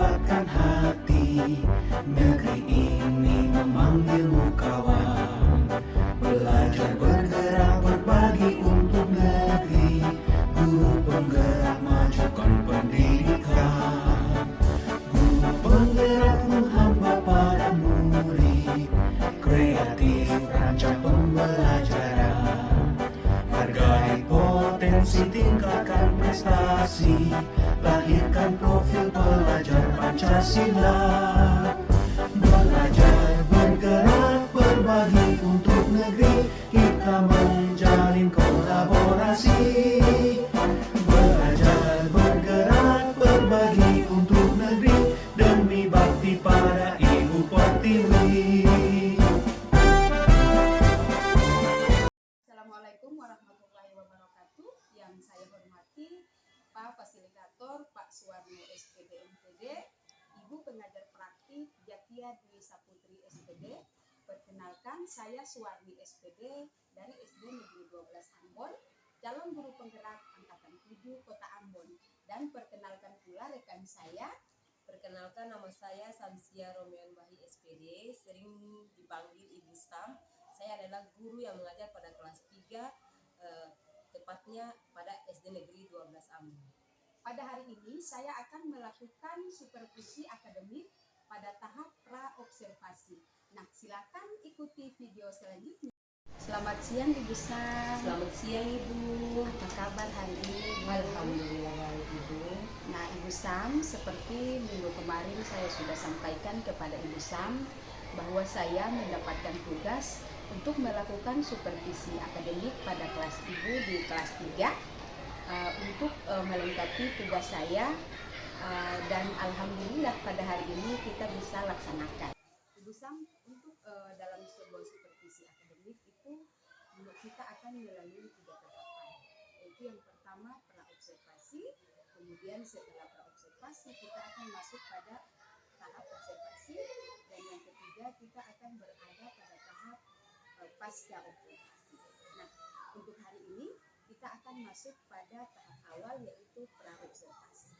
mendapatkan hati. Negeri ini memanggilmu kawan, belajar bergerak berbagi untuk negeri. Guru penggerak majukan pendidikan, guru penggerak menghamba pada murid, kreatif rancang pembelajaran. Hargai potensi, tingkatkan prestasi, lahirkan profil pelajar Pancasila. Belajar, bergerak, berbagi untuk negeri, kita menjalin kolaborasi. Belajar, bergerak, berbagi untuk negeri, demi bakti pada Ibu Pertiwi. Assalamualaikum warahmatullahi wabarakatuh. Yang saya hormati Pak Fasilitator Pak Suwarno SPD MPD, Ibu Pengajar Praktik Jatia Dwi Saputri SPD. Perkenalkan, saya Suwarni SPD dari SD Negeri 12 Ambon, calon guru penggerak angkatan 7 Kota Ambon. Dan perkenalkan pula rekan saya. Perkenalkan, nama saya Samsia Romean Bahi SPD, sering dipanggil Ibu Sam. Saya adalah guru yang mengajar pada kelas 3, tepatnya pada SD Negeri 12 Ambon. Pada hari ini saya akan melakukan supervisi akademik pada tahap pra-observasi. Nah, silakan ikuti video selanjutnya. Selamat siang Ibu Sam. Selamat siang Ibu. Apa kabar hari ini? Alhamdulillah baik Ibu. Nah, Ibu Sam, seperti minggu kemarin saya sudah sampaikan kepada Ibu Sam bahwa saya mendapatkan tugas untuk melakukan supervisi akademik pada kelas Ibu di kelas 3 untuk melengkapi tugas saya, dan alhamdulillah pada hari ini kita bisa laksanakan. Ibu Sam, untuk dalam sebuah supervisi akademik itu kita akan melalui 3 tahapan, yaitu yang pertama pra-observasi, kemudian setelah pra-observasi kita akan masuk pada tahap observasi, dan yang ketiga kita akan berada pada tahap pasca observasi. Nah, untuk hari ini kita akan masuk pada tahap awal, yaitu pra-observasi.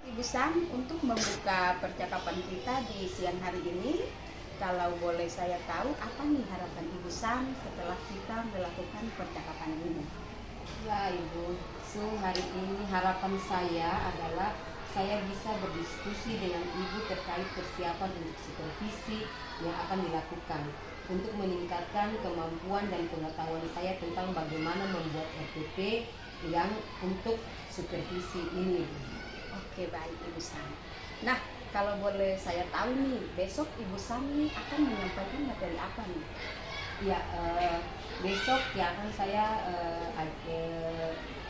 Ibu Sam, untuk membuka percakapan kita di siang hari ini, kalau boleh saya tahu apa nih harapan Ibu Sam setelah kita melakukan percakapan ini? Ya Ibu, hari ini harapan saya adalah saya bisa berdiskusi dengan Ibu terkait persiapan untuk supervisi yang akan dilakukan untuk meningkatkan kemampuan dan pengetahuan saya tentang bagaimana membuat RPP yang untuk supervisi ini. Oke, baik Ibu Sam. Nah, kalau boleh saya tahu nih, besok Ibu Sam nih akan menyampaikan materi apa nih? Ya, besok yang akan saya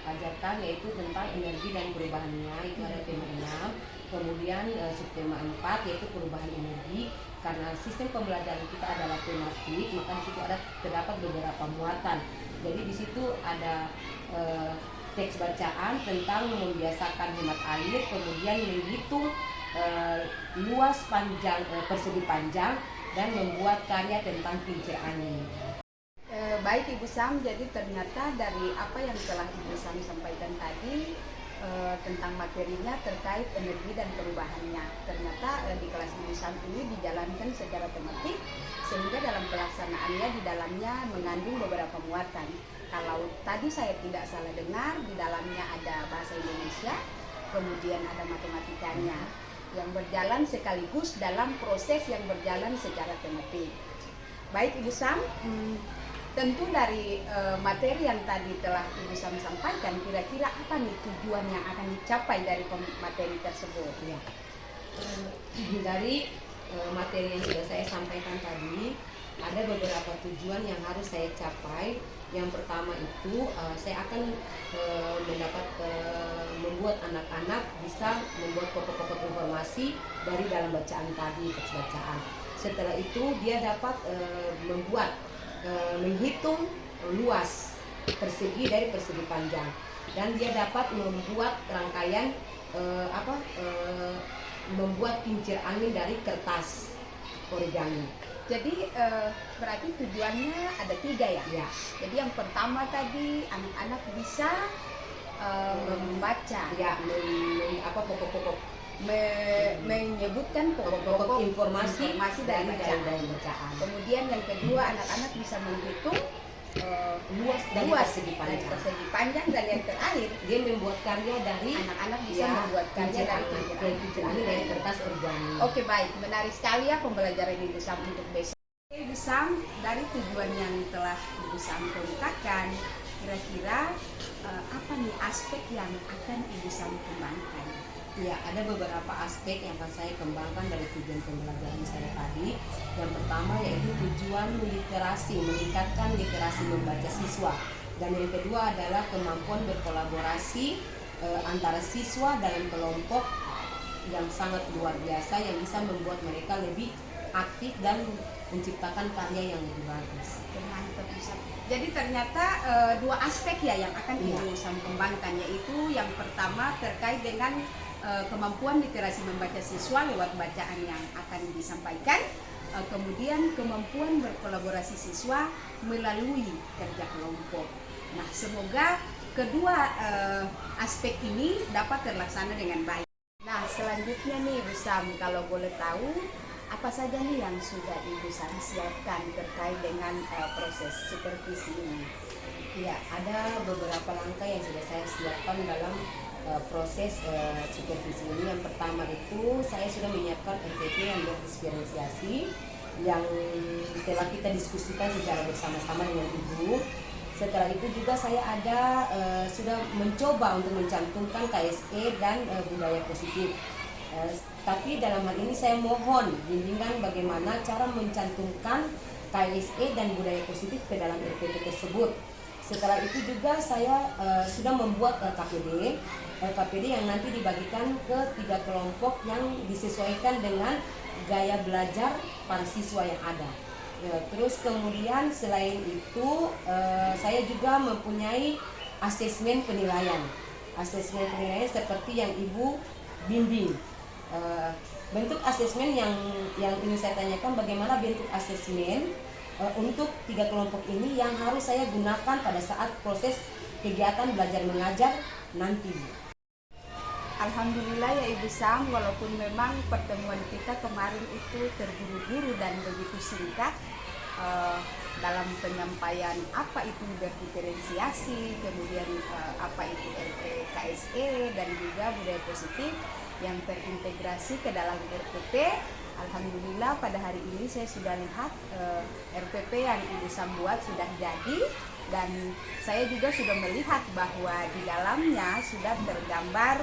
ajarkan yaitu tentang energi dan perubahannya, itu ada tema 6. Kemudian subtema 4 yaitu perubahan energi. Karena sistem pembelajaran kita adalah tematik, maka di situ terdapat beberapa muatan. Jadi di situ ada teks bacaan tentang membiasakan hemat air, kemudian menghitung luas panjang persegi panjang, dan membuat karya tentang kincir angin. Baik Ibu Sam, jadi ternyata dari apa yang telah Ibu Sam sampaikan tadi tentang materinya terkait energi dan perubahannya, ternyata di kelas Ibu Sam ini dijalankan secara tematik, sehingga dalam pelaksanaannya di dalamnya mengandung beberapa muatan. Kalau tadi saya tidak salah dengar, di dalamnya ada bahasa Indonesia, kemudian ada matematikanya yang berjalan sekaligus dalam proses yang berjalan secara tematik. Baik Ibu Sam, tentu dari materi yang tadi telah Ibu Sam sampaikan, kira-kira apa nih tujuan yang akan dicapai dari materi tersebut? Ya. Dari materi yang sudah saya sampaikan tadi, ada beberapa tujuan yang harus saya capai. Yang pertama itu saya akan membuat anak-anak bisa membuat pokok-pokok informasi dari dalam bacaan tadi, teks bacaan. Setelah itu dia dapat menghitung luas persegi dari persegi panjang, dan dia dapat membuat rangkaian membuat kincir angin dari kertas origami. Jadi berarti tujuannya ada 3 ya? Ya. Jadi yang pertama tadi anak-anak bisa membaca. Ya, pokok-pokok menyebutkan pokok-pokok informasi dari bacaan. bacaan. Kemudian yang kedua, anak-anak bisa menghitung luas dari persegi panjang. Dan yang terakhir, Dia membuat karya dari anak-anak bisa membuat karya dari dari kertas organik. Oke, baik, menarik sekali ya pembelajaran Ibu Sam untuk besok. Ibu Sam, dari tujuan yang telah Ibu Sam kemukakan, kira-kira apa nih aspek yang akan Ibu Sam kembangkan? Ya, ada beberapa aspek yang akan saya kembangkan dari tujuan pembelajaran saya tadi. Yang pertama yaitu tujuan literasi, meningkatkan literasi membaca siswa. Dan yang kedua adalah kemampuan berkolaborasi antara siswa dalam kelompok yang sangat luar biasa, yang bisa membuat mereka lebih aktif dan menciptakan karya yang lebih bagus. Mantap, Ustaz. Jadi ternyata dua aspek ya yang akan Ibu Sam kembangkan, yaitu yang pertama terkait dengan kemampuan literasi membaca siswa lewat bacaan yang akan disampaikan, kemudian kemampuan berkolaborasi siswa melalui kerja kelompok. Nah, semoga kedua aspek ini dapat terlaksana dengan baik. Nah, selanjutnya nih Ibu Sam, kalau boleh tahu apa saja nih yang sudah Ibu Sam siapkan terkait dengan proses supervisi ini? Ya, ada beberapa langkah yang sudah saya siapkan dalam proses supervisi ini. Yang pertama itu saya sudah menyiapkan RPP yang berdiferensiasi yang telah kita diskusikan secara bersama-sama dengan Ibu. Setelah itu juga saya ada sudah mencoba untuk mencantumkan KSE dan budaya positif. Tapi dalam hal ini saya mohon bimbingan bagaimana cara mencantumkan KSE dan budaya positif ke dalam RPP tersebut. Setelah itu juga saya sudah membuat LKPD yang nanti dibagikan ke 3 kelompok yang disesuaikan dengan gaya belajar para siswa yang ada. Terus kemudian selain itu saya juga mempunyai asesmen penilaian. Asesmen penilaian seperti yang Ibu bimbing. Bentuk asesmen yang ingin saya tanyakan, bagaimana bentuk asesmen untuk 3 kelompok ini yang harus saya gunakan pada saat proses kegiatan belajar mengajar nanti. Alhamdulillah ya Ibu Sam, walaupun memang pertemuan kita kemarin itu terburu-buru dan begitu singkat dalam penyampaian apa itu berdiferensiasi, kemudian apa itu KSE dan juga budaya positif yang terintegrasi ke dalam RPP. Alhamdulillah pada hari ini saya sudah lihat RPP yang Ibu Sam buat sudah jadi, dan saya juga sudah melihat bahwa di dalamnya sudah tergambar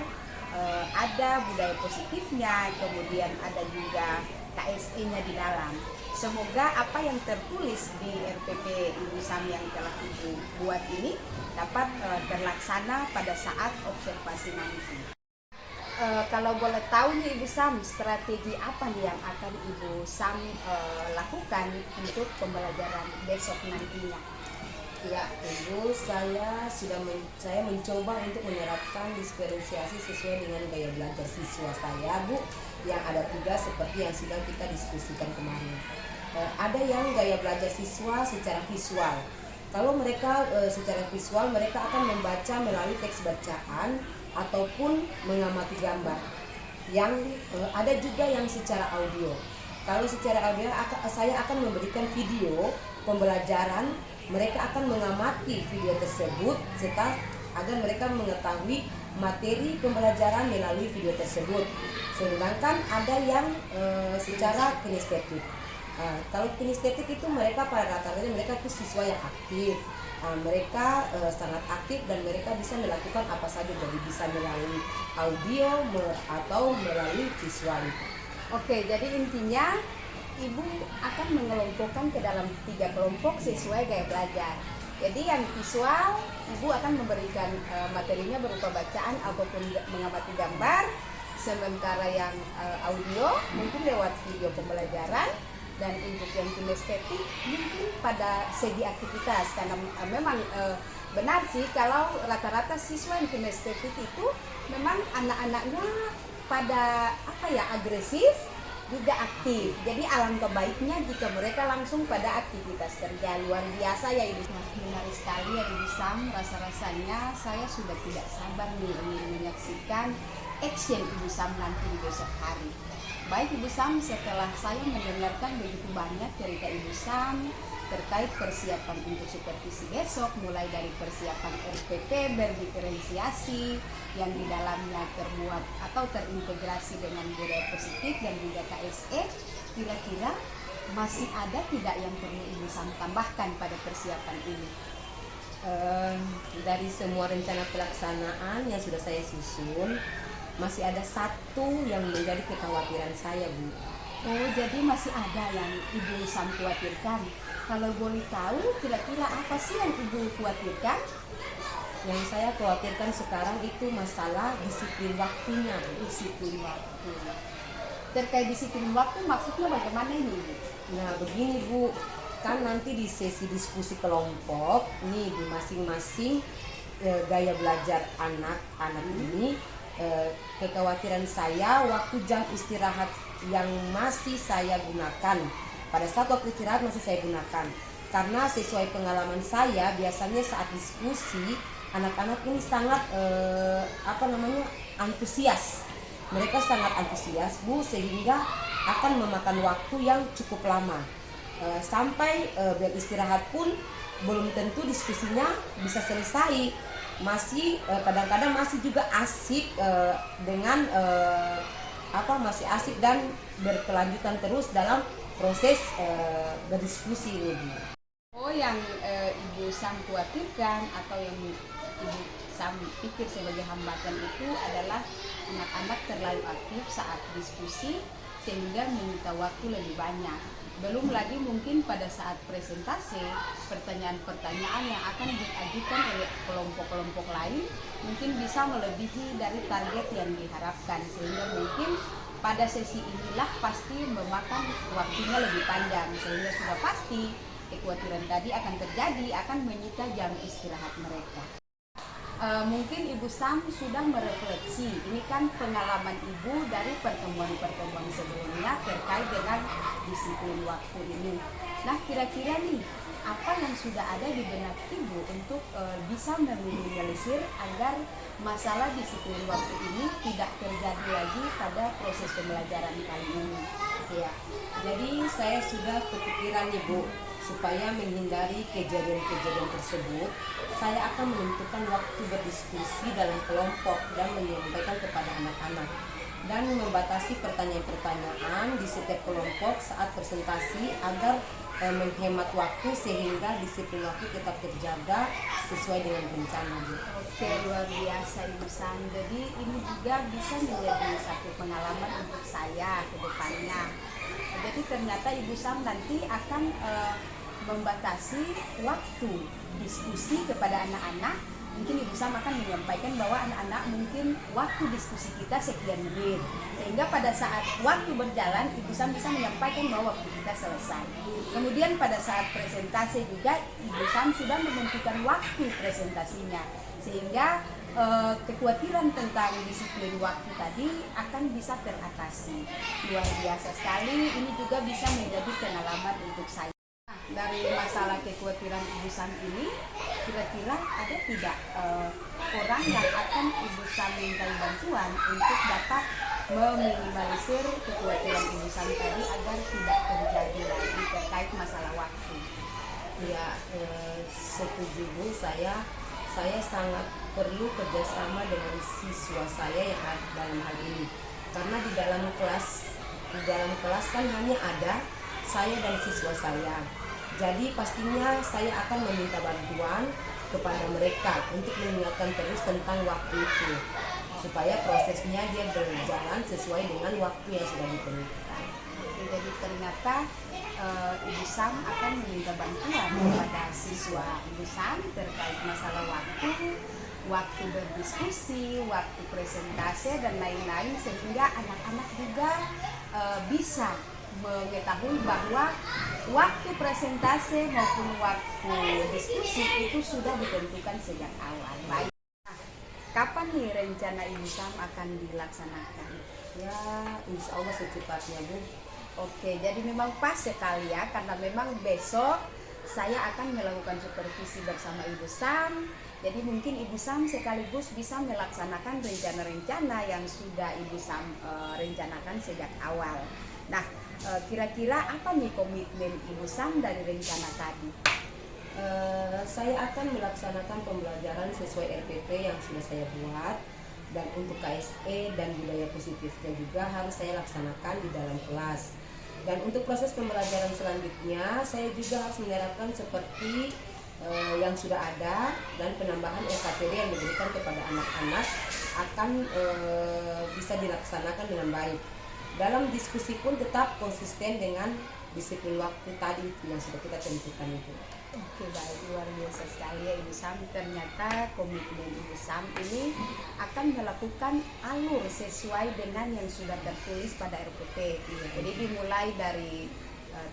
ada budaya positifnya, kemudian ada juga KSE-nya di dalam. Semoga apa yang tertulis di RPP Ibu Sam yang telah Ibu buat ini dapat terlaksana pada saat observasi nanti. Kalau boleh tahu nih Ibu Sam, strategi apa nih yang akan Ibu Sam lakukan untuk pembelajaran besok nantinya? Ya, Ibu, saya mencoba untuk menerapkan diferensiasi sesuai dengan gaya belajar siswa saya, Bu, yang ada 3 seperti yang sudah kita diskusikan kemarin. Ada yang gaya belajar siswa secara visual. Kalau mereka secara visual, mereka akan membaca melalui teks bacaan ataupun mengamati gambar. Yang ada juga yang secara audio. Kalau secara audio, saya akan memberikan video pembelajaran. Mereka akan mengamati video tersebut serta agar mereka mengetahui materi pembelajaran melalui video tersebut. Sedangkan ada yang secara kinestetik. Kalau kinestetik itu mereka pada rata-rata mereka itu siswa yang aktif. Mereka sangat aktif dan mereka bisa melakukan apa saja, jadi bisa melalui audio atau melalui visual. Oke, jadi intinya Ibu akan mengelompokkan ke dalam 3 kelompok sesuai gaya belajar. Jadi yang visual, Ibu akan memberikan materinya berupa bacaan ataupun mengamati gambar. Sementara yang audio mungkin lewat video pembelajaran. Dan untuk yang kinestetik mungkin pada segi aktivitas. Karena memang benar sih kalau rata-rata siswa yang kinestetik itu memang anak-anaknya pada agresif, juga aktif. Jadi alangkah baiknya jika mereka langsung pada aktivitas kerja. Luar biasa ya Ibu. Menarik sekali ya Ibu Sam. Rasa-rasanya saya sudah tidak sabar nih ingin menyaksikan action Ibu Sam nanti di besok hari. Baik Ibu Sam, setelah saya mendengarkan begitu banyak cerita Ibu Sam terkait persiapan untuk supervisi besok, mulai dari persiapan RPP berdiferensiasi yang di dalamnya termuat atau terintegrasi dengan budaya positif dan juga KSE, kira-kira masih ada tidak yang perlu Ibu Sam tambahkan pada persiapan ini? Dari semua rencana pelaksanaan yang sudah saya susun, masih ada satu yang menjadi kekhawatiran saya, Bu. Oh, jadi masih ada yang Ibu Sam khawatirkan. Kalau boleh tahu, kira-kira apa sih yang Ibu khawatirkan? Yang saya khawatirkan sekarang itu masalah disiplin waktunya, Bu. Disiplin waktu. Terkait disiplin waktu maksudnya bagaimana ini, Bu? Nah, begini, Bu. Kan nanti di sesi diskusi kelompok nih di masing-masing gaya belajar anak-anak ini, kekhawatiran saya waktu jam istirahat yang masih saya gunakan, pada saat waktu istirahat masih saya gunakan, karena sesuai pengalaman saya biasanya saat diskusi anak-anak ini sangat antusias. Mereka sangat antusias, Bu, sehingga akan memakan waktu yang cukup lama. Sampai beristirahat pun belum tentu diskusinya bisa selesai, masih kadang-kadang masih juga asik dengan masih asik dan berkelanjutan terus dalam proses berdiskusi ini. Oh, yang Ibu Sam khawatirkan atau yang Ibu Sam pikir sebagai hambatan itu adalah anak-anak terlalu aktif saat diskusi sehingga menyita waktu lebih banyak. Belum lagi mungkin pada saat presentasi, pertanyaan-pertanyaan yang akan diajukan oleh kelompok-kelompok lain mungkin bisa melebihi dari target yang diharapkan, sehingga mungkin pada sesi inilah pasti memakan waktunya lebih panjang, sehingga sudah pasti kekhawatiran tadi akan terjadi, akan menyita jam istirahat mereka. Mungkin Ibu Sam sudah merefleksi, ini kan pengalaman Ibu dari pertemuan-pertemuan sebelumnya terkait dengan disiplin waktu ini. Nah, kira-kira nih, apa yang sudah ada di benak Ibu untuk bisa meminimalisir agar masalah disiplin waktu ini tidak terjadi lagi pada proses pembelajaran kali ini? Ya, jadi saya sudah kepikiran nih, Bu, supaya menghindari kejadian-kejadian tersebut, saya akan menentukan waktu berdiskusi dalam kelompok dan menyampaikan kepada anak-anak, dan membatasi pertanyaan-pertanyaan di setiap kelompok saat presentasi agar menghemat waktu sehingga disiplin waktu tetap terjaga sesuai dengan rencana. Oke, luar biasa Ibu Sam. Jadi ini juga bisa menjadi satu pengalaman untuk saya ke depannya. Jadi ternyata Ibu Sam nanti akan membatasi waktu diskusi kepada anak-anak. Mungkin Ibu Sam akan menyampaikan bahwa anak-anak mungkin waktu diskusi kita sekian menit, sehingga pada saat waktu berjalan Ibu Sam bisa menyampaikan bahwa waktu kita selesai. Kemudian pada saat presentasi juga Ibu Sam sudah menentukan waktu presentasinya, sehingga kekhawatiran tentang disiplin waktu tadi akan bisa teratasi. Luar biasa sekali, ini juga bisa menjadi pengalaman untuk saya. Dari masalah kekhawatiran Ibu Sam ini, kira-kira ada tidak orang yang akan Ibu Sam minta bantuan untuk dapat meminimalisir kekhawatiran Ibu Sam tadi agar tidak terjadi lagi terkait masalah waktu? Ya, setuju, Bu. Saya sangat perlu kerjasama dengan siswa saya yang ada dalam hal ini, karena di dalam kelas kan hanya ada saya dan siswa saya. Jadi pastinya saya akan meminta bantuan kepada mereka untuk mengingatkan terus tentang waktu itu, supaya prosesnya dia berjalan sesuai dengan waktu yang sudah ditentukan. Jadi ternyata Ibu Sam akan meminta bantuan kepada siswa Ibu Sam terkait masalah waktu berdiskusi, waktu presentasi dan lain-lain, sehingga anak-anak juga bisa mengetahui bahwa waktu presentasi maupun waktu diskusi itu sudah ditentukan sejak awal. Baik. Nah, kapan nih rencana Ibu Sam akan dilaksanakan? Ya, insya Allah secepatnya, Bu. Oke, jadi memang pas sekali ya, karena memang besok saya akan melakukan supervisi bersama Ibu Sam Jadi mungkin Ibu Sam sekaligus bisa melaksanakan rencana-rencana yang sudah Ibu Sam rencanakan sejak awal. Nah, kira-kira apa nih komitmen Ibu Sam dari rencana tadi? Saya akan melaksanakan pembelajaran sesuai RPP yang sudah saya buat, dan untuk KSE dan budaya positifnya juga harus saya laksanakan di dalam kelas. Dan untuk proses pembelajaran selanjutnya saya juga harus menerapkan seperti yang sudah ada, dan penambahan SKPD yang diberikan kepada anak-anak akan bisa dilaksanakan dengan baik. Dalam diskusi pun tetap konsisten dengan disiplin waktu tadi yang sudah kita tentukan itu. Oke, baik, luar biasa sekali ya Ibu Sam. Ternyata komitmen Ibu Sam ini akan melakukan alur sesuai dengan yang sudah tertulis pada RPP. Jadi dimulai dari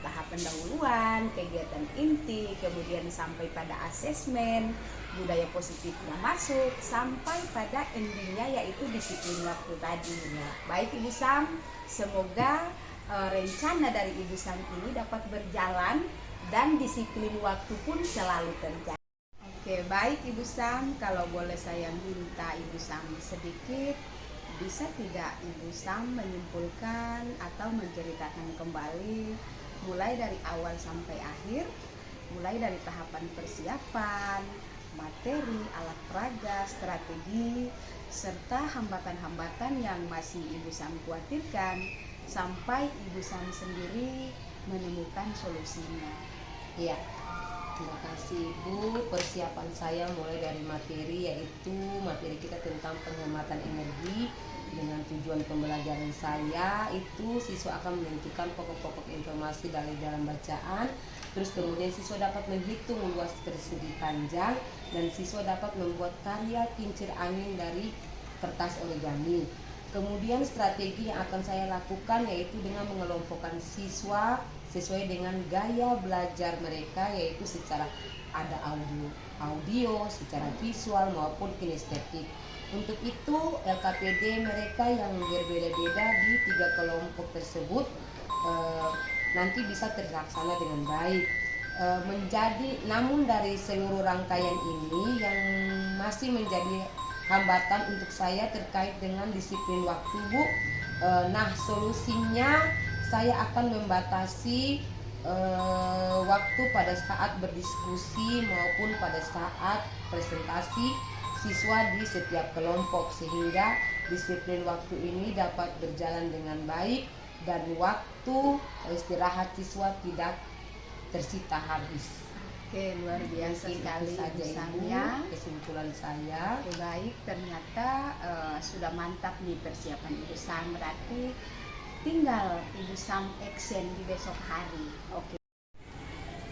tahap pendahuluan, kegiatan inti, kemudian sampai pada asesmen, budaya positifnya masuk, sampai pada endingnya yaitu disiplin waktu tadi. Baik Ibu Sam, semoga rencana dari Ibu Sam ini dapat berjalan dan disiplin waktu pun selalu terjaga. Oke, baik Ibu Sam, kalau boleh saya minta Ibu Sam sedikit, bisa tidak Ibu Sam menyimpulkan atau menceritakan kembali mulai dari awal sampai akhir, mulai dari tahapan persiapan, materi, alat peraga, strategi, serta hambatan-hambatan yang masih Ibu Sam khawatirkan sampai Ibu Sam sendiri menemukan solusinya. Iya, terima kasih Ibu. Persiapan saya mulai dari materi, yaitu materi kita tentang penghematan energi. Dengan tujuan pembelajaran saya itu siswa akan menentukan pokok-pokok informasi dari dalam bacaan. Terus kemudian siswa dapat menghitung luas persegi panjang, dan siswa dapat membuat karya kincir angin dari kertas origami. Kemudian strategi yang akan saya lakukan yaitu dengan mengelompokkan siswa sesuai dengan gaya belajar mereka, yaitu secara ada audio, secara visual maupun kinestetik. Untuk itu LKPD mereka yang berbeda-beda di 3 kelompok tersebut nanti bisa terlaksana dengan baik. Namun dari seluruh rangkaian ini yang masih menjadi hambatan untuk saya terkait dengan disiplin waktu, Bu. Nah, solusinya saya akan membatasi waktu pada saat berdiskusi maupun pada saat presentasi siswa di setiap kelompok, sehingga disiplin waktu ini dapat berjalan dengan baik dan waktu istirahat siswa tidak tersita habis. Oke, luar biasa sekali saja Ibu, kesimpulan saya. Oke, baik, ternyata sudah mantap nih persiapan Ibu Sam, berarti tinggal Ibu Sam action di besok hari.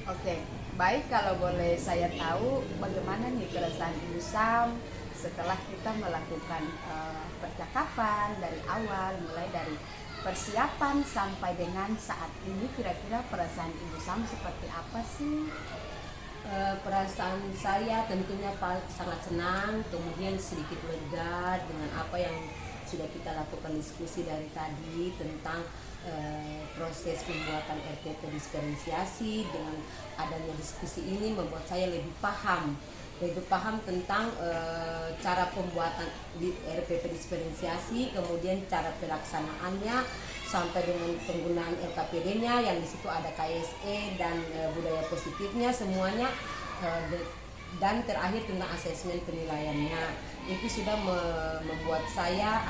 Oke, baik, kalau boleh saya tahu bagaimana nih perasaan Ibu Sam setelah kita melakukan percakapan dari awal, mulai dari persiapan sampai dengan saat ini, kira-kira perasaan Ibu Sam seperti apa sih? Perasaan saya tentunya sangat senang, kemudian sedikit lega dengan apa yang sudah kita lakukan diskusi dari tadi tentang proses pembuatan RPP diferensiasi. Dengan adanya diskusi ini membuat saya lebih paham tentang cara pembuatan RPP diferensiasi, kemudian cara pelaksanaannya sampai dengan penggunaan LKPD-nya yang di situ ada KSE dan budaya positifnya semuanya, dan terakhir tentang asesmen penilaiannya. Itu sudah membuat saya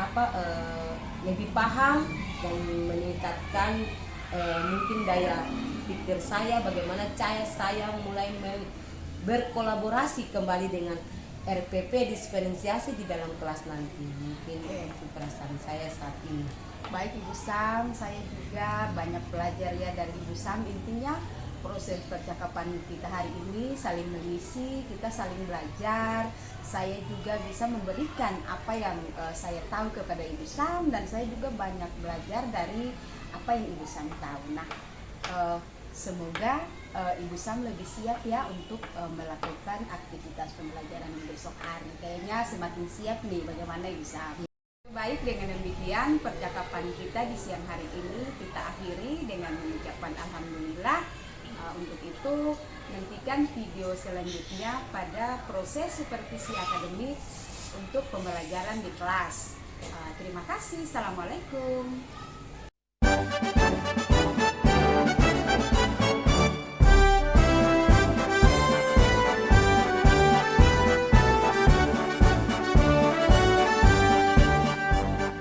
lebih paham dan meningkatkan mungkin daya pikir saya, bagaimana saya mulai berkolaborasi kembali dengan RPP diferensiasi di dalam kelas nanti. Mungkin itu perasaan saya saat ini. Baik Ibu Sam, saya juga banyak belajar ya dari Ibu Sam. Intinya proses percakapan kita hari ini saling mengisi, kita saling belajar. Saya juga bisa memberikan apa yang saya tahu kepada Ibu Sam, dan saya juga banyak belajar dari apa yang Ibu Sam tahu. Nah, semoga Ibu Sam lebih siap ya untuk melakukan aktivitas pembelajaran besok hari. Kayaknya semakin siap nih, bagaimana Ibu Sam? Baik, dengan demikian percakapan kita di siang hari ini kita akhiri dengan mengucapkan alhamdulillah. Untuk itu Nantikan video selanjutnya pada proses supervisi akademik untuk pembelajaran di kelas. Terima kasih. Assalamualaikum.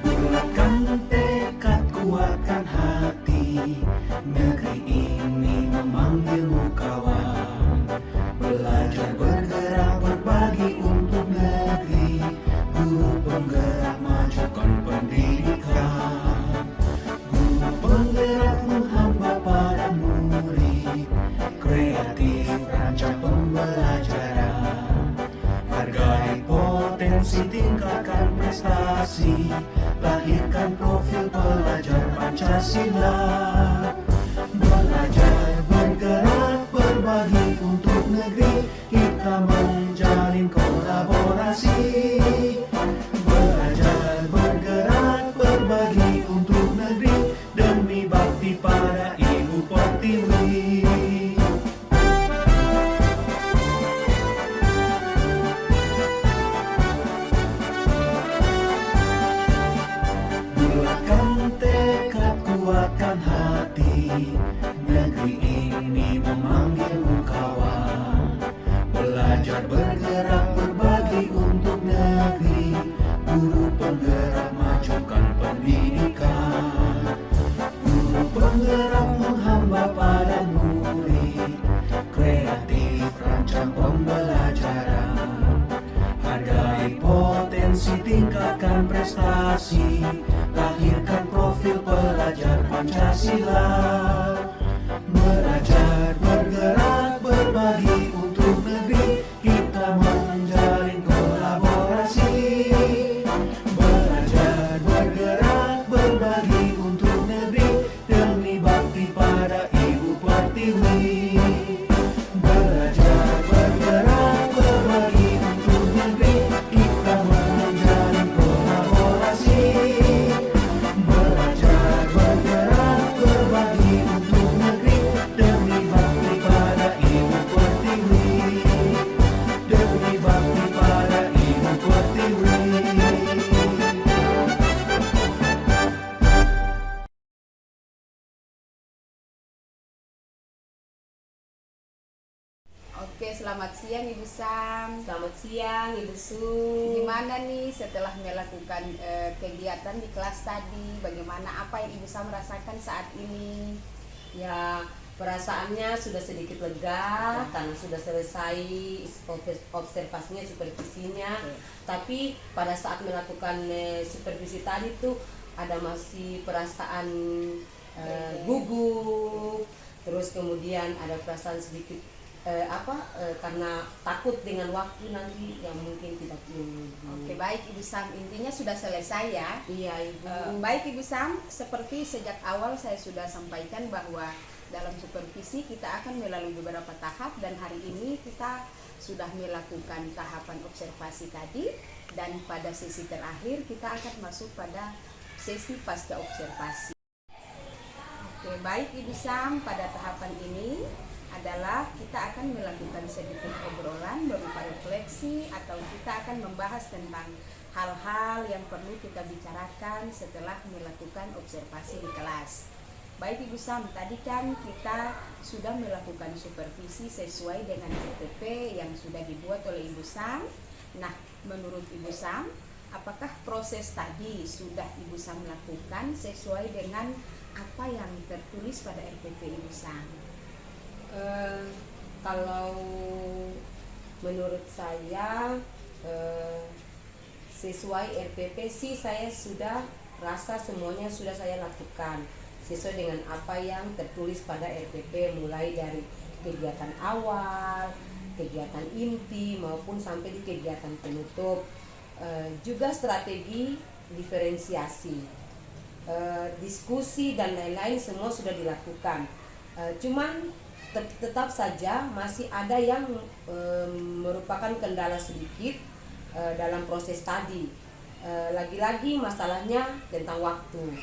Bulatkan tekad, kuatkan hati, negeri ini memanggilmu kawan. Belajar bergerak berbagi untuk negeri, guru penggerak majukan pendidikan. Guru penggerak menghamba pada murid, kreatif rancang pembelajaran. Hargai potensi, tingkatkan prestasi, lahirkan profil pelajar Pancasila. Belajar bergerak berbagi untuk negeri, kita menjalin kolaborasi. Belajar bergerak berbagi untuk negeri, demi bakti pada Ibu Pertiwi. Bulatkan tekad, kuatkan hati, negeri ini memanggilmu kawan. Belajar bergerak berbagi untuk negeri, guru penggerak majukan pendidikan. Guru penggerak menghamba pada murid, kreatif rancang pembelajaran. Hargai potensi, tingkatkan prestasi, lahirkan profil pelajar Pancasila. Belajar bergerak berbagi untuk negeri, kita menjalin kolaborasi. Belajar bergerak berbagi untuk negeri, demi bakti pada Ibu Pertiwi. Belajar bergerak berbagi untuk negeri, kita menjalin kolaborasi. Belajar bergerak berbagi untuk negeri, demi bakti pada Ibu Pertiwi. Demi bakti pada Ibu Pertiwi. Oke, selamat siang Ibu Sam. Selamat siang Ibu Su. Gimana nih setelah melakukan kegiatan di kelas tadi? Bagaimana, apa yang Ibu Sam rasakan saat ini? Ya, perasaannya sudah sedikit lega karena sudah selesai observasinya, supervisinya. Tapi pada saat melakukan supervisi tadi tuh ada masih perasaan gugup, terus kemudian ada perasaan sedikit karena takut dengan waktu nanti yang mungkin tidak tinggi. Oke, baik Ibu Sam, intinya sudah selesai ya. Iya Ibu. Baik Ibu Sam, seperti sejak awal saya sudah sampaikan bahwa dalam supervisi kita akan melalui beberapa tahap, dan hari ini kita sudah melakukan tahapan observasi tadi, dan pada sesi terakhir kita akan masuk pada sesi pasca observasi. Oke, baik Ibu Sam, pada tahapan ini adalah kita akan melakukan sedikit obrolan berupa refleksi, atau kita akan membahas tentang hal-hal yang perlu kita bicarakan setelah melakukan observasi di kelas. Baik Ibu Sam, tadi kan kita sudah melakukan supervisi sesuai dengan RPP yang sudah dibuat oleh Ibu Sam. Nah, menurut Ibu Sam, apakah proses tadi sudah Ibu Sam lakukan sesuai dengan apa yang tertulis pada RPP Ibu Sam? Kalau menurut saya sesuai RPP sih saya sudah rasa semuanya sudah saya lakukan sesuai dengan apa yang tertulis pada RPP, mulai dari kegiatan awal, kegiatan inti maupun sampai di kegiatan penutup. Juga strategi diferensiasi, diskusi dan lain-lain semua sudah dilakukan. Cuman tetap saja masih ada yang merupakan kendala sedikit dalam proses tadi. Lagi-lagi masalahnya tentang waktu.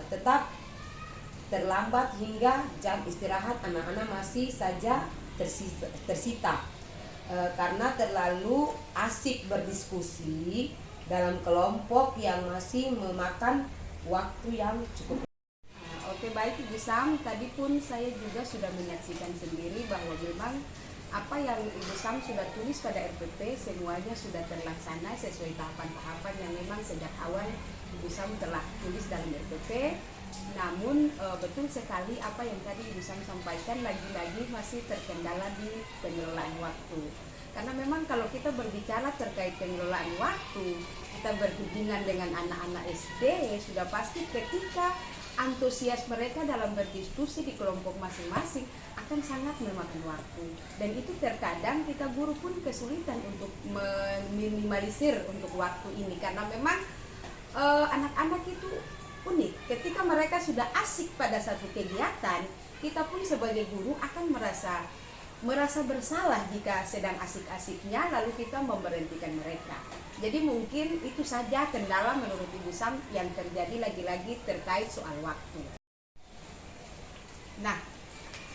Tetap terlambat hingga jam istirahat anak-anak masih saja tersita karena terlalu asik berdiskusi dalam kelompok yang masih memakan waktu yang cukup. Oke, baik Ibu Sam, tadi pun saya juga sudah menyaksikan sendiri bahwa memang apa yang Ibu Sam sudah tulis pada RPP semuanya sudah terlaksana sesuai tahapan-tahapan yang memang sejak awal Ibu Sam telah tulis dalam RPP. Namun betul sekali apa yang tadi Ibu Sam sampaikan, lagi-lagi masih terkendala di pengelolaan waktu. Karena memang kalau kita berbicara terkait pengelolaan waktu, kita berhubungan dengan anak-anak SD, sudah pasti ketika antusias mereka dalam berdiskusi di kelompok masing-masing akan sangat memakan waktu. Dan itu terkadang kita guru pun kesulitan untuk meminimalisir untuk waktu ini, karena memang anak-anak itu unik. Ketika mereka sudah asik pada satu kegiatan, kita pun sebagai guru akan merasa bersalah jika sedang asik-asiknya lalu kita memberhentikan mereka. Jadi mungkin itu saja kendala menurut Ibu Sam yang terjadi lagi-lagi terkait soal waktu. Nah,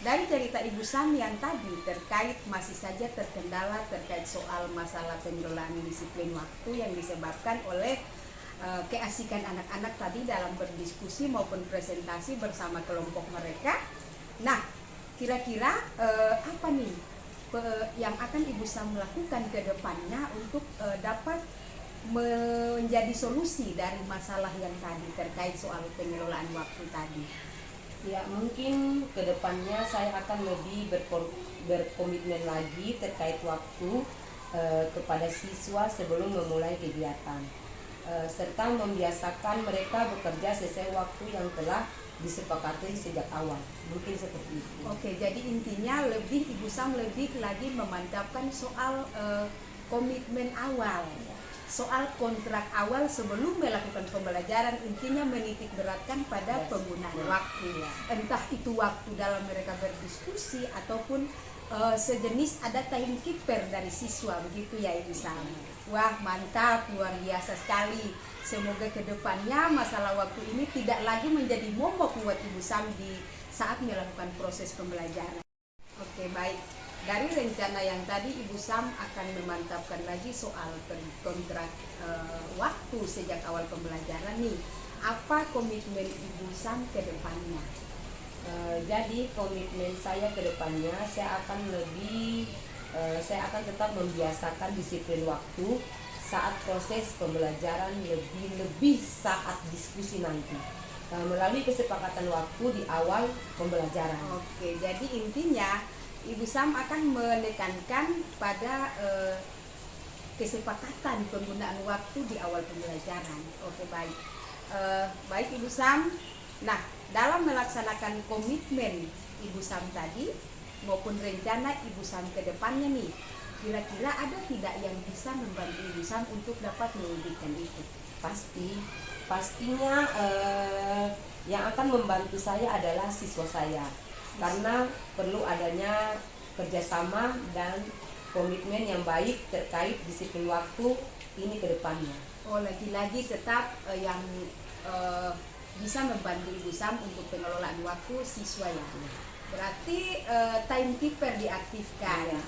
dari cerita Ibu Sam yang tadi terkait masih saja terkendala terkait soal masalah pengelolaan disiplin waktu yang disebabkan oleh keasikan anak-anak tadi dalam berdiskusi maupun presentasi bersama kelompok mereka. Nah, kira-kira apa nih yang akan Ibu Sam lakukan ke depannya untuk dapat menjadi solusi dari masalah yang tadi terkait soal pengelolaan waktu tadi? Ya, mungkin ke depannya saya akan lebih berkomitmen lagi terkait waktu kepada siswa sebelum memulai kegiatan. Serta membiasakan mereka bekerja sesuai waktu yang telah disepakati sejak awal. Mungkin seperti itu. Oke, jadi intinya lebih Ibu Sam lebih lagi memantapkan soal komitmen awal, soal kontrak awal sebelum melakukan pembelajaran, intinya menitik beratkan pada penggunaan waktu. Entah itu waktu dalam mereka berdiskusi ataupun sejenis ada timekeeper dari siswa, begitu ya Ibu Sam. Wah, mantap, luar biasa sekali. Semoga kedepannya masalah waktu ini tidak lagi menjadi momok buat Ibu Sam di saat melakukan proses pembelajaran. Oke, baik. Dari rencana yang tadi Ibu Sam akan memantapkan lagi soal kontrak waktu sejak awal pembelajaran nih. Apa komitmen Ibu Sam ke depannya? Jadi komitmen saya ke depannya saya akan tetap membiasakan disiplin waktu saat proses pembelajaran, lebih saat diskusi nanti melalui kesepakatan waktu di awal pembelajaran. Oke, jadi intinya Ibu Sam akan menekankan pada kesepakatan penggunaan waktu di awal pembelajaran. Oke, baik. Baik Ibu Sam. Nah, dalam melaksanakan komitmen Ibu Sam tadi maupun rencana Ibu Sam ke depannya nih, kira-kira ada tidak yang bisa membantu Ibu Sam untuk dapat mewujudkan itu? Pastinya yang akan membantu saya adalah siswa saya, karena perlu adanya kerjasama dan komitmen yang baik terkait disiplin waktu ini ke depannya. Oh, lagi-lagi tetap yang bisa membantu Ibu Sam untuk pengelolaan waktu siswa ya. Berarti timekeeper diaktifkan. Ya.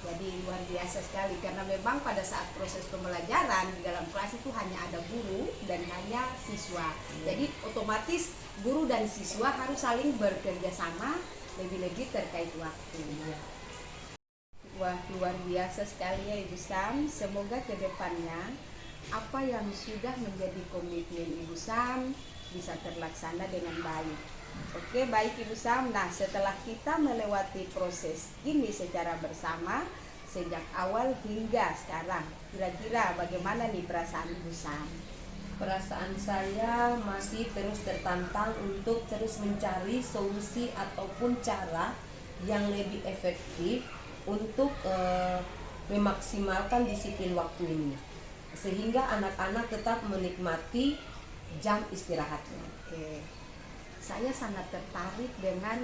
Jadi luar biasa sekali, karena memang pada saat proses pembelajaran di dalam kelas itu hanya ada guru dan hanya siswa. Jadi otomatis guru dan siswa harus saling bekerja sama, lebih-lebih terkait waktu. Wah, luar biasa sekali ya Ibu Sam. Semoga ke depannya apa yang sudah menjadi komitmen Ibu Sam bisa terlaksana dengan baik. Oke, baik Ibu Sam. Nah, setelah kita melewati proses ini secara bersama sejak awal hingga sekarang, kira-kira bagaimana nih perasaan Ibu Sam? Perasaan saya masih terus tertantang untuk terus mencari solusi ataupun cara yang lebih efektif untuk memaksimalkan disiplin waktu ini, sehingga anak-anak tetap menikmati jam istirahatnya. Oke. Saya sangat tertarik dengan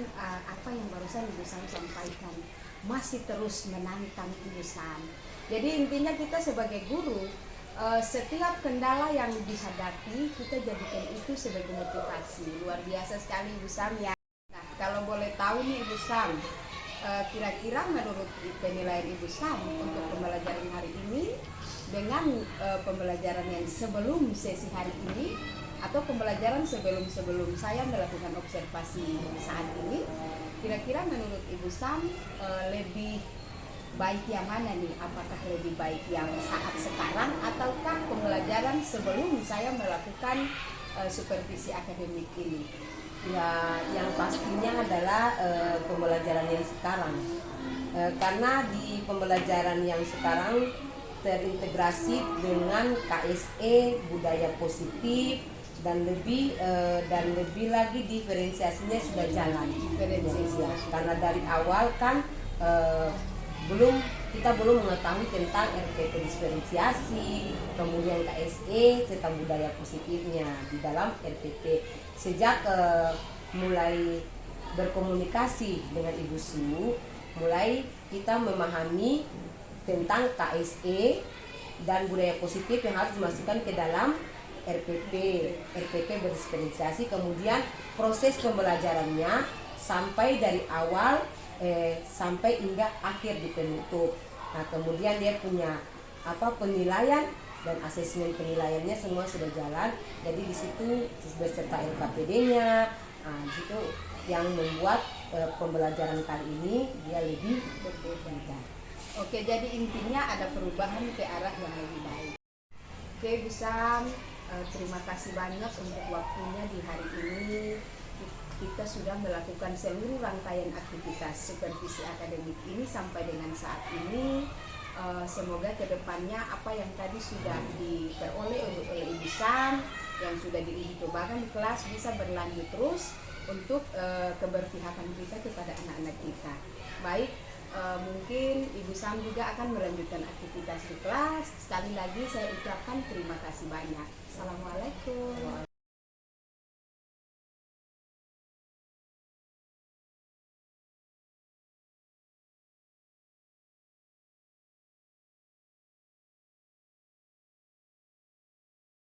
apa yang barusan Ibu Sam sampaikan. Masih terus menantang Ibu Sam. Jadi intinya kita sebagai guru, setiap kendala yang dihadapi kita jadikan itu sebagai motivasi. Luar biasa sekali Ibu Sam ya. Nah, kalau boleh tahu nih Ibu Sam, kira-kira menurut penilaian Ibu Sam untuk pembelajaran hari ini dengan pembelajaran yang sebelum sesi hari ini atau pembelajaran sebelum saya melakukan observasi saat ini, kira-kira menurut Ibu Sam lebih baik yang mana nih? Apakah lebih baik yang saat sekarang ataukah pembelajaran sebelum saya melakukan supervisi akademik ini? Ya, yang pastinya adalah pembelajaran yang sekarang, karena di pembelajaran yang sekarang terintegrasi dengan KSE budaya positif dan lebih lagi diferensiasinya sudah jalan. Ya, karena dari awal kan kita belum mengetahui tentang RPP diferensiasi, kemudian KSE tentang budaya positifnya di dalam RPP. Sejak mulai berkomunikasi dengan Ibu Su, mulai kita memahami tentang KSE dan budaya positif yang harus dimasukkan ke dalam RPP berdiferensiasi, kemudian proses pembelajarannya sampai dari awal sampai hingga akhir di penutup. Nah, kemudian dia punya penilaian dan asesmen penilaiannya semua sudah jalan. Jadi di situ beserta LKPD-nya, itu yang membuat pembelajaran kali ini dia lebih berbeda. Oke, jadi intinya ada perubahan ke arah yang lebih baik. Oke, Bu Sam, terima kasih banyak untuk waktunya di hari ini. Kita sudah melakukan seluruh rangkaian aktivitas supervisi akademik ini sampai dengan saat ini. Semoga kedepannya apa yang tadi sudah diperoleh oleh Ibu Sam, yang sudah dicobakan di kelas bisa berlanjut terus untuk keberpihakan kita kepada anak-anak kita. Baik, mungkin Ibu Sam juga akan melanjutkan aktivitas di kelas. Sekali lagi saya ucapkan terima kasih banyak. Assalamualaikum.